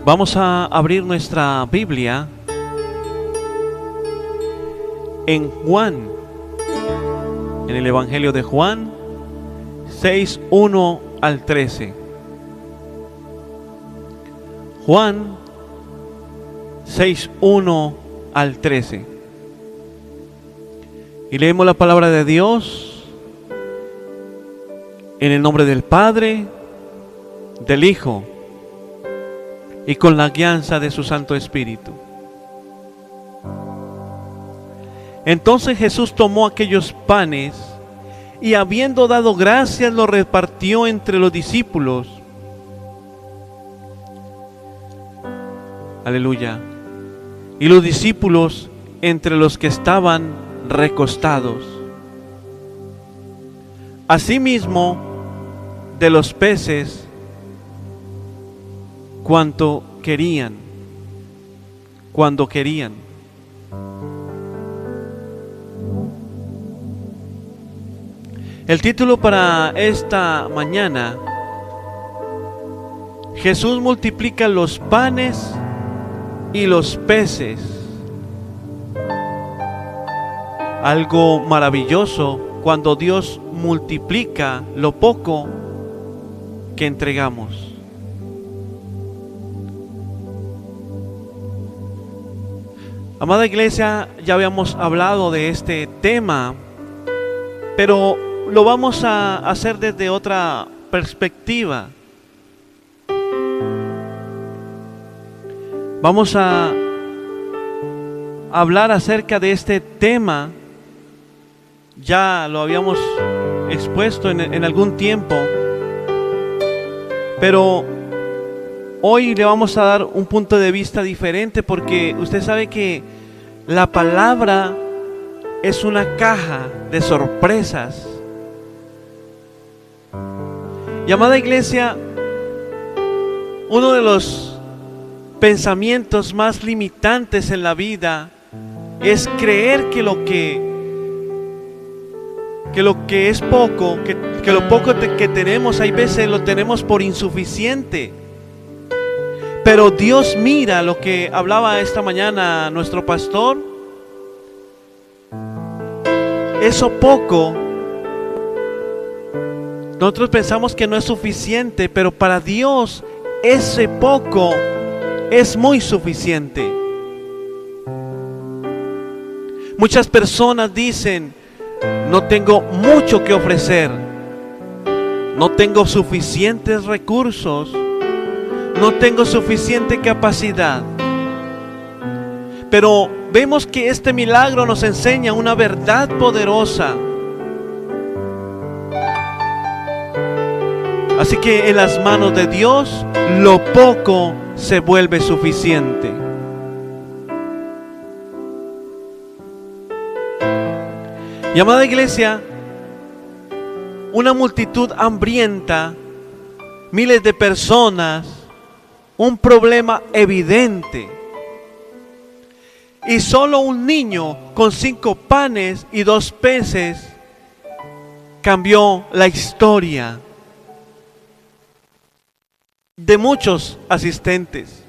Vamos a abrir nuestra Biblia en Juan, en el Evangelio de Juan 6, 1 al 13. Juan 6, 1 al 13. Y leemos la palabra de Dios en el nombre del Padre, del Hijo y con la guianza de su Santo Espíritu. Entonces Jesús tomó aquellos panes y habiendo dado gracias los repartió entre los discípulos. Aleluya. Y los discípulos entre los que estaban recostados. Asimismo de los peces cuando querían. El título para esta mañana: Jesús multiplica los panes y los peces. Algo maravilloso cuando Dios multiplica lo poco que entregamos. Amada iglesia, ya habíamos hablado de este tema, pero lo vamos a hacer desde otra perspectiva. Vamos a hablar acerca de este tema. Ya lo habíamos expuesto en algún tiempo, pero hoy le vamos a dar un punto de vista diferente, porque usted sabe que la palabra es una caja de sorpresas. Y amada iglesia, uno de los pensamientos más limitantes en la vida es creer que lo que es poco, que lo poco que tenemos, hay veces lo tenemos por insuficiente. Pero Dios mira lo que hablaba esta mañana nuestro pastor. Eso poco, nosotros pensamos que no es suficiente, pero para Dios ese poco es muy suficiente. Muchas personas dicen: no tengo mucho que ofrecer, no tengo suficientes recursos, no tengo suficiente capacidad. Pero vemos que este milagro nos enseña una verdad poderosa. Así que en las manos de Dios, lo poco se vuelve suficiente. Y amada iglesia, una multitud hambrienta, miles de personas, un problema evidente. Y solo un niño con 5 panes y 2 peces cambió la historia de muchos asistentes.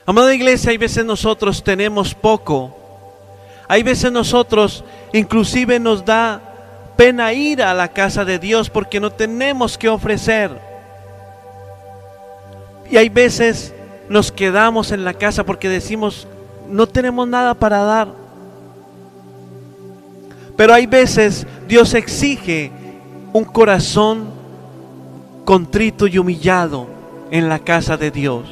Amada iglesia, hay veces nosotros tenemos poco. Hay veces nosotros inclusive nos da pena ir a la casa de Dios porque no tenemos que ofrecer. Y hay veces nos quedamos en la casa porque decimos: no tenemos nada para dar. Pero hay veces Dios exige un corazón contrito y humillado en la casa de Dios.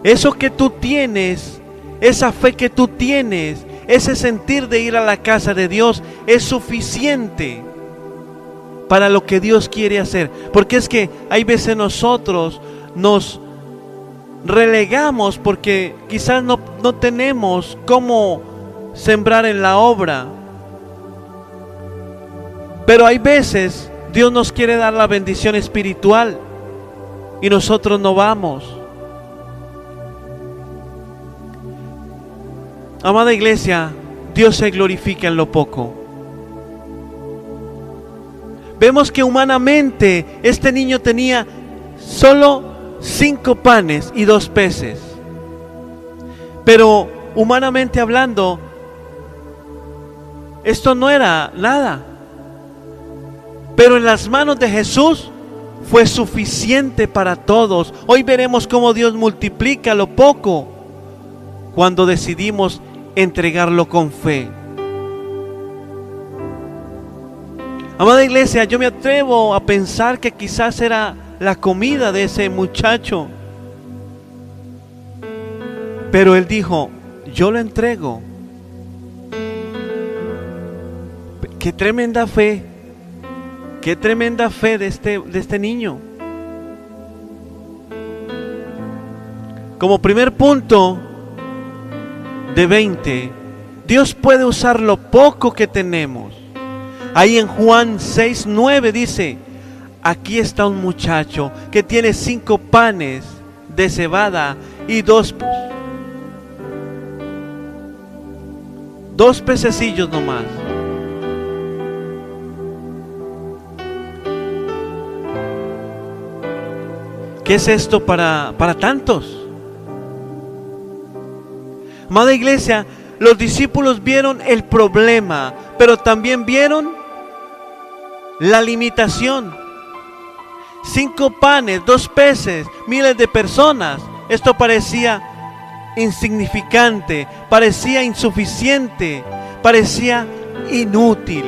Eso que tú tienes, esa fe que tú tienes, ese sentir de ir a la casa de Dios es suficiente para lo que Dios quiere hacer. Porque es que hay veces nosotros nos relegamos porque quizás no tenemos cómo sembrar en la obra. Pero hay veces Dios nos quiere dar la bendición espiritual y nosotros no vamos. Amada iglesia, Dios se glorifica en lo poco. vemos que humanamente este niño tenía solo 5 panes y 2 peces. Pero humanamente hablando, esto no era nada. Pero en las manos de Jesús fue suficiente para todos. Hoy veremos cómo Dios multiplica lo poco cuando decidimos entregarlo con fe. Amada iglesia, yo me atrevo a pensar que quizás era la comida de ese muchacho. Pero él dijo, yo lo entrego. Qué tremenda fe. Qué tremenda fe de este niño. Como primer punto de 20, Dios puede usar lo poco que tenemos. Ahí en Juan 6:9 dice, aquí está un muchacho que tiene 5 panes de cebada y 2 pececillos nomás. ¿Qué es esto para tantos? Amada iglesia, los discípulos vieron el problema, pero también vieron la limitación. 5 panes, 2 peces, miles de personas. Esto parecía insignificante, parecía insuficiente, parecía inútil.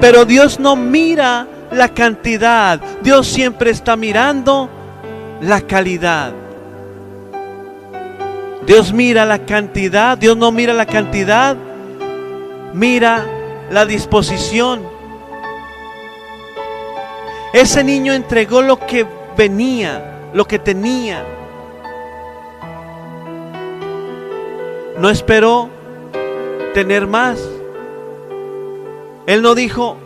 Pero Dios no mira la cantidad, Dios siempre está mirando la calidad. Dios mira la cantidad, Dios no mira la cantidad, mira la disposición. Ese niño entregó lo que venía, lo que tenía. No esperó tener más. Él no dijo,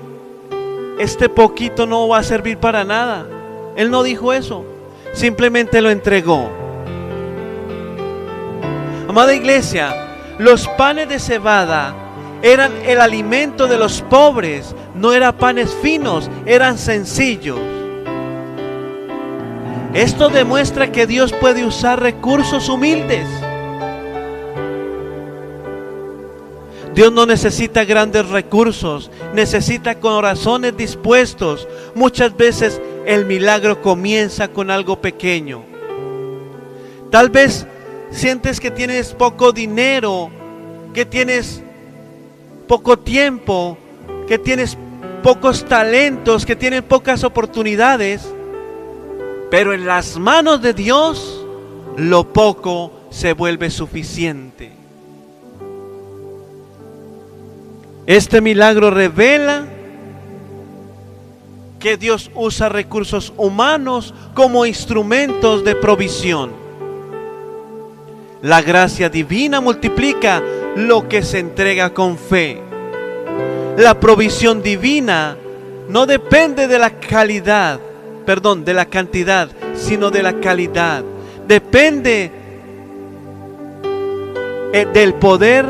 este poquito no va a servir para nada. Él no dijo eso. Simplemente lo entregó. Amada iglesia, los panes de cebada eran el alimento de los pobres. No eran panes finos, eran sencillos. Esto demuestra que Dios puede usar recursos humildes. Dios no necesita grandes recursos, necesita corazones dispuestos. Muchas veces el milagro comienza con algo pequeño. Tal vez sientes que tienes poco dinero, que tienes poco tiempo, que tienes pocos talentos, que tienes pocas oportunidades. Pero en las manos de Dios, lo poco se vuelve suficiente. Este milagro revela que Dios usa recursos humanos como instrumentos de provisión. La gracia divina multiplica lo que se entrega con fe. La provisión divina no depende de la calidad, de la cantidad, sino de la calidad. Depende del poder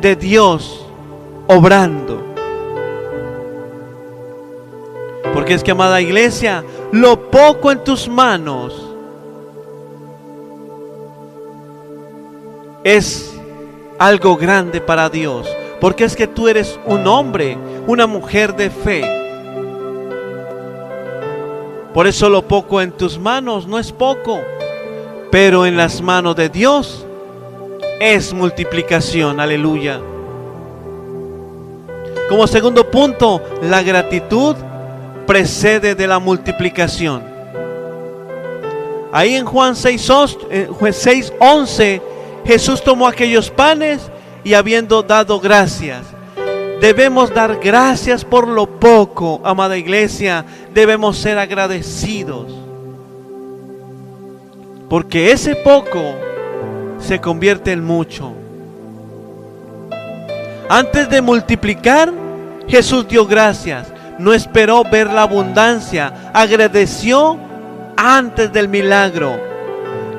de Dios obrando. Porque es que, amada iglesia, lo poco en tus manos es algo grande para Dios. Porque es que tú eres un hombre, una mujer de fe. Por eso lo poco en tus manos no es poco, pero en las manos de Dios es multiplicación. Aleluya. Como segundo punto, la gratitud precede de la multiplicación. Ahí en Juan 6:11, Jesús tomó aquellos panes y habiendo dado gracias. Debemos dar gracias por lo poco, amada iglesia. Debemos ser agradecidos. Porque ese poco se convierte en mucho. Antes de multiplicar, Jesús dio gracias. No esperó ver la abundancia. Agradeció antes del milagro.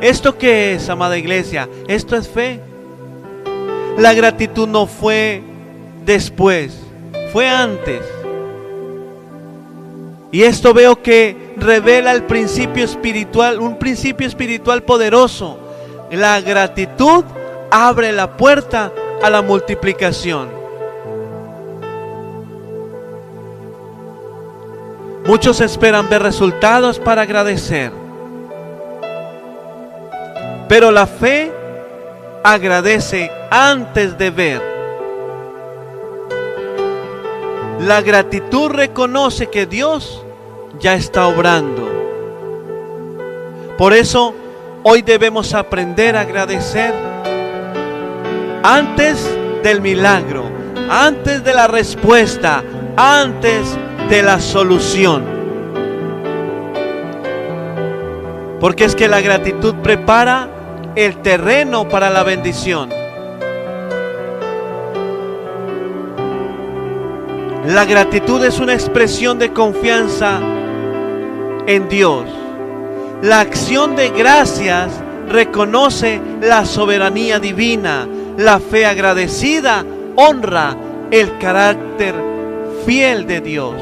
¿Esto qué es, amada iglesia? Esto es fe. La gratitud no fue después, fue antes. Y esto veo que revela el principio espiritual, un principio espiritual poderoso. La gratitud abre la puerta a la multiplicación. Muchos esperan ver resultados para agradecer, pero la fe agradece antes de ver. La gratitud reconoce que Dios ya está obrando. Por eso hoy debemos aprender a agradecer antes del milagro, antes de la respuesta, antes de la solución. Porque es que la gratitud prepara el terreno para la bendición. La gratitud es una expresión de confianza en Dios. La acción de gracias reconoce la soberanía divina. La fe agradecida honra el carácter fiel de Dios.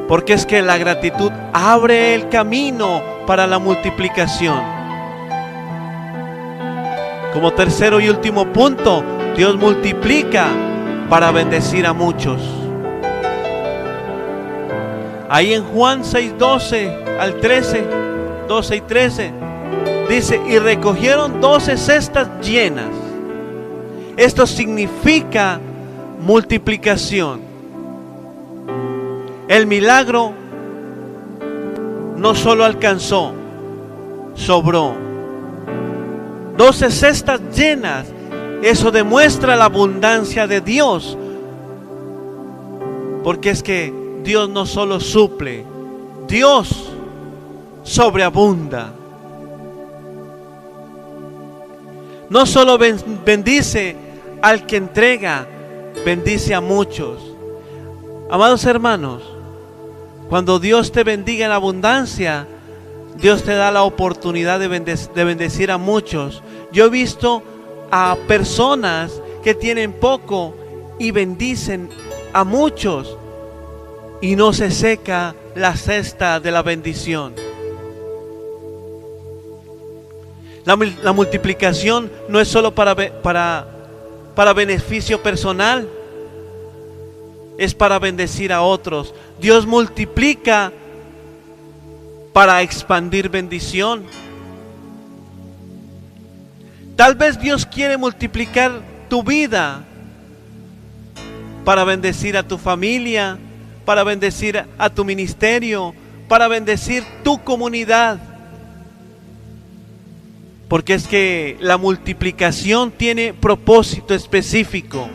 Porque es que la gratitud abre el camino para la multiplicación. Como tercero y último punto, Dios multiplica para bendecir a muchos. Ahí en Juan 6:12 al 13, 12 y 13, dice: y recogieron 12 cestas llenas. Esto significa multiplicación. El milagro no solo alcanzó, sobró. 12 cestas llenas. Eso demuestra la abundancia de Dios. Porque es que Dios no solo suple, Dios sobreabunda. No solo bendice al que entrega, bendice a muchos. Amados hermanos, cuando Dios te bendiga en abundancia, Dios te da la oportunidad de bendecir a muchos. Yo he visto a personas que tienen poco y bendicen a muchos, y no se seca la cesta de la bendición. La multiplicación no es solo para beneficio personal, es para bendecir a otros. Dios multiplica para expandir bendición. Tal vez Dios quiere multiplicar tu vida para bendecir a tu familia, para bendecir a tu ministerio, para bendecir tu comunidad. Porque es que la multiplicación tiene propósito específico.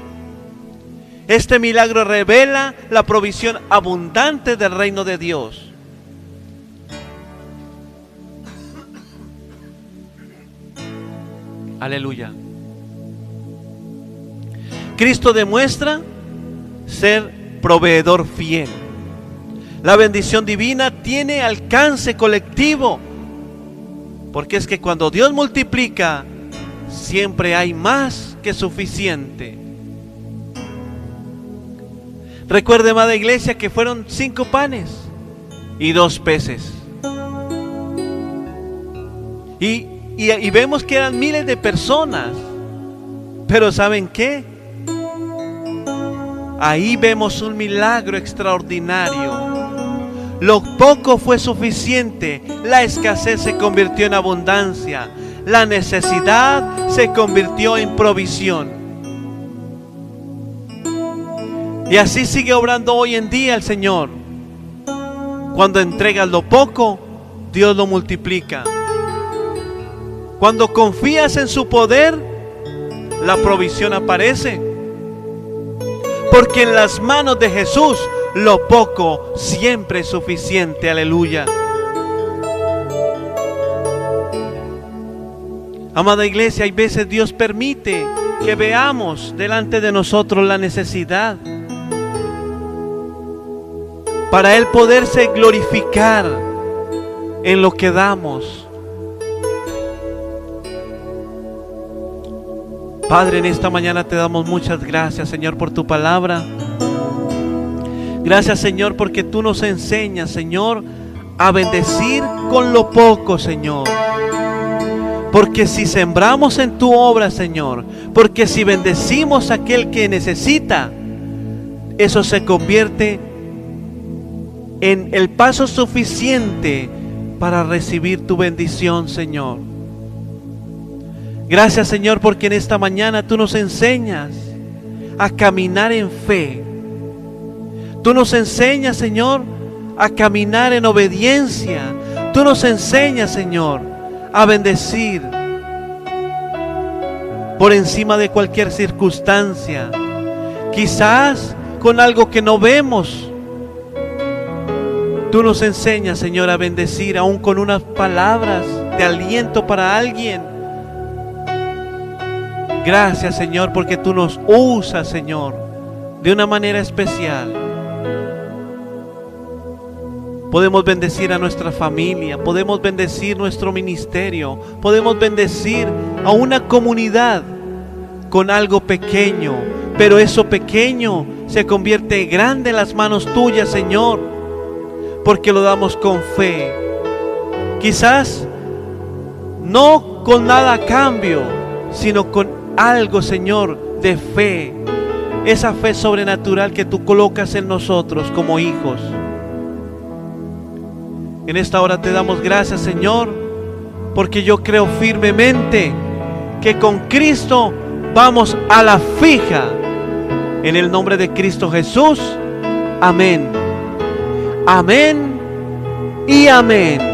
Este milagro revela la provisión abundante del reino de Dios. Aleluya. Cristo demuestra ser proveedor fiel. La bendición divina tiene alcance colectivo. Porque es que cuando Dios multiplica, siempre hay más que suficiente. Recuerde, amada iglesia, que fueron 5 panes y 2 peces. Y vemos que eran miles de personas. Pero ¿saben qué? Ahí vemos un milagro extraordinario. Lo poco fue suficiente. La escasez se convirtió en abundancia. La necesidad se convirtió en provisión. Y así sigue obrando hoy en día el Señor. Cuando entregas lo poco, Dios lo multiplica. Cuando confías en su poder, la provisión aparece. Porque en las manos de Jesús, lo poco siempre es suficiente. Aleluya. Amada iglesia, hay veces Dios permite que veamos delante de nosotros la necesidad, para Él poderse glorificar en lo que damos. Padre, en esta mañana te damos muchas gracias, Señor, por tu palabra. Gracias, Señor, porque tú nos enseñas, Señor, a bendecir con lo poco, Señor. Porque si sembramos en tu obra, Señor, porque si bendecimos a aquel que necesita, eso se convierte en el paso suficiente para recibir tu bendición, Señor. Gracias, Señor, porque en esta mañana tú nos enseñas a caminar en fe. Tú nos enseñas, Señor, a caminar en obediencia. Tú nos enseñas, Señor, a bendecir por encima de cualquier circunstancia. Quizás con algo que no vemos. Tú nos enseñas, Señor, a bendecir aún con unas palabras de aliento para alguien. Gracias, Señor, porque tú nos usas, Señor, de una manera especial. Podemos bendecir a nuestra familia, podemos bendecir nuestro ministerio, podemos bendecir a una comunidad con algo pequeño, pero eso pequeño se convierte grande en las manos tuyas, Señor, porque lo damos con fe. Quizás no con nada a cambio, sino con algo, Señor, de fe, esa fe sobrenatural que tú colocas en nosotros como hijos. En esta hora te damos gracias, Señor, porque yo creo firmemente que con Cristo vamos a la fija. En el nombre de Cristo Jesús, amén. Amén y amén.